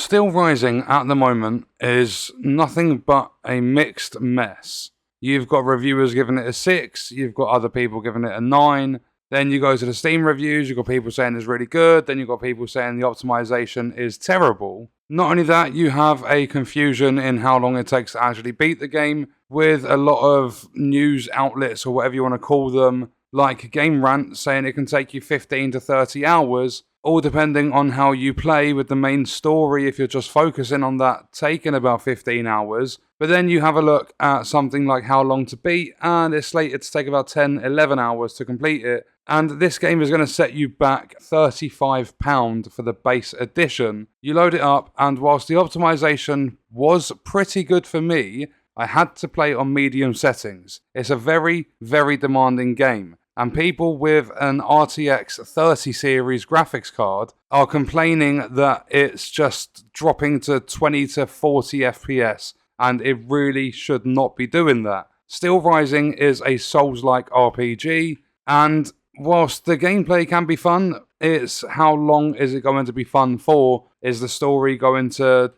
Steelrising at the moment is nothing but a mixed mess. You've got reviewers giving it a 6, you've got other people giving it a 9, then you go to the Steam reviews, you've got people saying it's really good, then you've got people saying the optimization is terrible. Not only that, you have a confusion in how long it takes to actually beat the game, with a lot of news outlets or whatever you want to call them, like Game Rant, saying it can take you 15 to 30 hours, all depending on how you play, with the main story, if you're just focusing on that, taking about 15 hours. But then you have a look at something like How Long to Beat, and it's slated to take about 10, 11 hours to complete it. And this game is going to set you back £35 for the base edition. You load it up, and whilst the optimization was pretty good for me, I had to play on medium settings. It's a very, very demanding game. And people with an RTX 30 series graphics card are complaining that it's just dropping to 20 to 40 FPS, and it really should not be doing that. Steelrising is a Souls-like RPG, and whilst the gameplay can be fun, it's how long is it going to be fun for? Is the story going to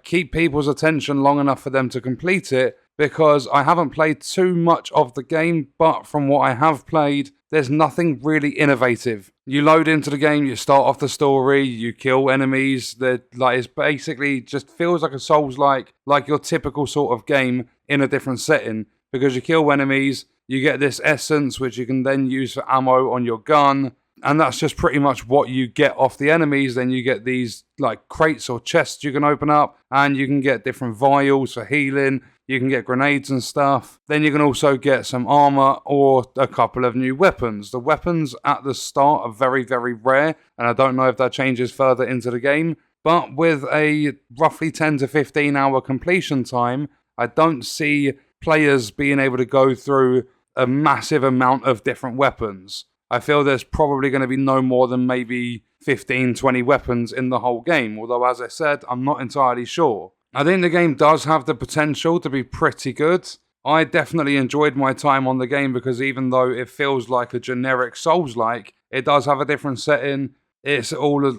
keep people's attention long enough for them to complete it? Because I haven't played too much of the game, but from what I have played, there's nothing really innovative. You load into the game, you start off the story, you kill enemies, it's basically just feels like a Souls-like, like your typical sort of game in a different setting, because you kill enemies, you get this essence which you can then use for ammo on your gun, and that's just pretty much what you get off the enemies. Then you get these crates or chests you can open up, and you can get different vials for healing. You can get grenades and stuff. Then you can also get some armor or a couple of new weapons. The weapons at the start are very, very rare, and I don't know if that changes further into the game. But with a roughly 10 to 15 hour completion time, I don't see players being able to go through a massive amount of different weapons. I feel there's probably going to be no more than maybe 15, 20 weapons in the whole game, although as I said, I'm not entirely sure. I think the game does have the potential to be pretty good. I definitely enjoyed my time on the game, because even though it feels like a generic Souls-like, it does have a different setting. It's all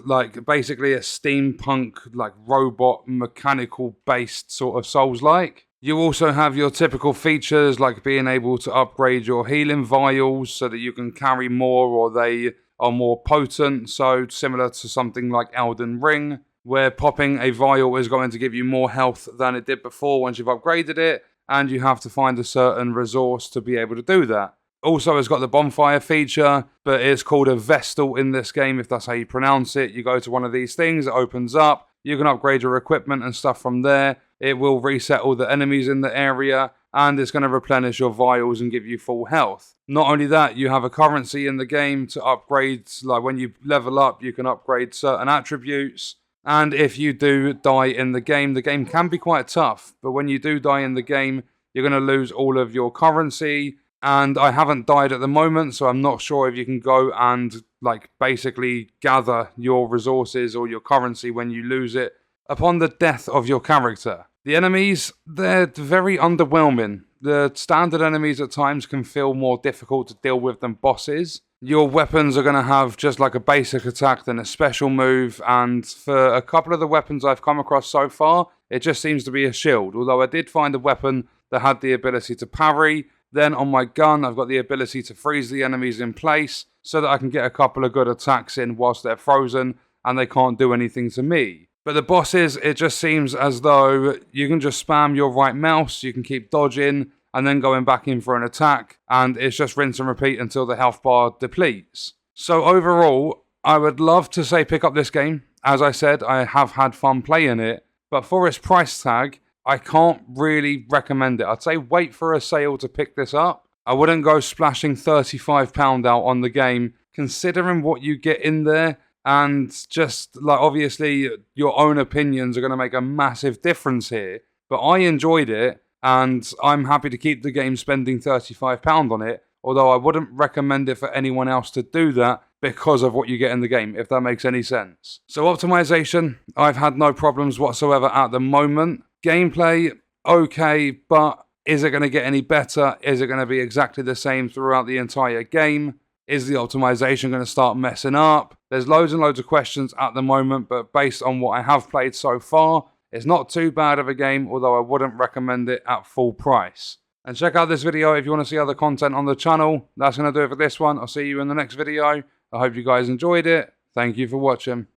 basically a steampunk, robot, mechanical based sort of Souls-like. You also have your typical features like being able to upgrade your healing vials so that you can carry more, or they are more potent, so similar to something like Elden Ring, where popping a vial is going to give you more health than it did before once you've upgraded it, and you have to find a certain resource to be able to do that. Also, it's got the bonfire feature, but it's called a Vestal in this game, if that's how you pronounce it. You go to one of these things, it opens up, you can upgrade your equipment and stuff from there. It will reset all the enemies in the area, and it's going to replenish your vials and give you full health. Not only that, you have a currency in the game to upgrade, when you level up, you can upgrade certain attributes. And if you do die in the game can be quite tough, but when you do die in the game, you're going to lose all of your currency. And I haven't died at the moment, so I'm not sure if you can go and basically gather your resources or your currency when you lose it upon the death of your character. The enemies, they're very underwhelming. The standard enemies at times can feel more difficult to deal with than bosses. Your weapons are going to have just a basic attack, then a special move, and for a couple of the weapons I've come across so far, it just seems to be a shield. Although I did find a weapon that had the ability to parry. Then on my gun, I've got the ability to freeze the enemies in place so that I can get a couple of good attacks in whilst they're frozen and they can't do anything to me. But the bosses, it just seems as though you can just spam your right mouse, you can keep dodging and then going back in for an attack, and it's just rinse and repeat until the health bar depletes. So overall, I would love to say pick up this game. As I said, I have had fun playing it, but for its price tag, I can't really recommend it. I'd say wait for a sale to pick this up. I wouldn't go splashing £35 out on the game, considering what you get in there, and just obviously your own opinions are going to make a massive difference here. But I enjoyed it, and I'm happy to keep the game spending £35 on it, although I wouldn't recommend it for anyone else to do that because of what you get in the game, if that makes any sense. So optimization, I've had no problems whatsoever at the moment. Gameplay, okay, but is it going to get any better? Is it going to be exactly the same throughout the entire game? Is the optimization going to start messing up? There's loads and loads of questions at the moment, but based on what I have played so far, it's not too bad of a game, although I wouldn't recommend it at full price. And check out this video if you want to see other content on the channel. That's going to do it for this one. I'll see you in the next video. I hope you guys enjoyed it. Thank you for watching.